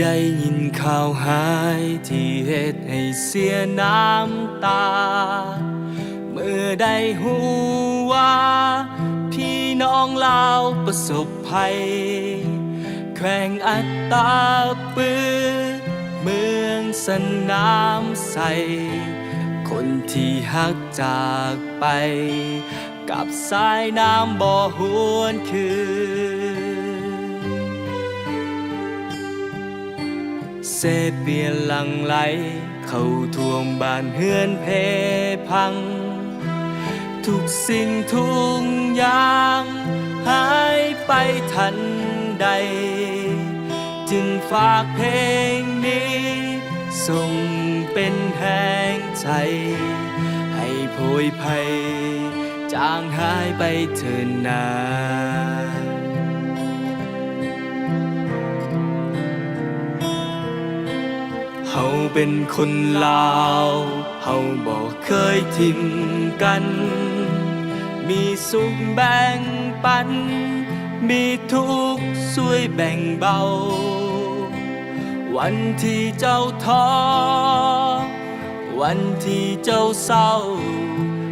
ได้ยินข่าวหายที่เหตุให้เสียน้ำตาเมื่อได้หูว่าพี่น้องลาวประสบภัยแขวงอัตตาปือเมืองสนามใสคนที่หักจากไปกับสายน้ำบ่หวนคืนเศษเปลี่ยนหลังไหลเข้าท่วมบ้านเฮือนเพพังทุกสิ่งทุกอย่างหายไปทันใดจึงฝากเพลงนี้ส่งเป็นแห่งใจให้โพยภัยจางหายไปเถิดนาเฮาเป็นคนลาวเฮาบอกเคยทิ้งกันมีสุขแบ่งปันมีทุกข์ช่วยแบ่งเบาวันที่เจ้าท้อวันที่เจ้าเศร้า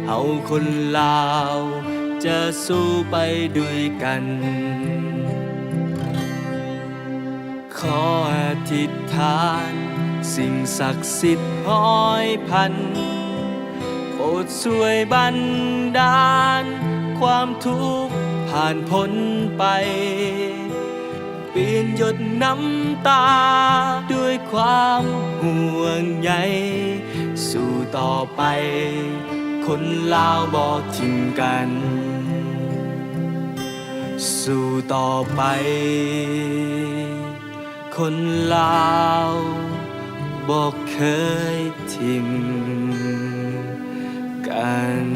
เฮาคนลาวจะสู้ไปด้วยกันขออธิษฐานสิ่งศักดิ์สิทธิ์ห้อยพันโปรดช่วยบันดาลความทุกข์ผ่านพ้นไปเปลี่ยนหยดน้ำตาด้วยความห่วงใยสู้ต่อไปคนลาวบ่ทิ้งกันสู้ต่อไปคนลาวบ่เคยทิ้งกัน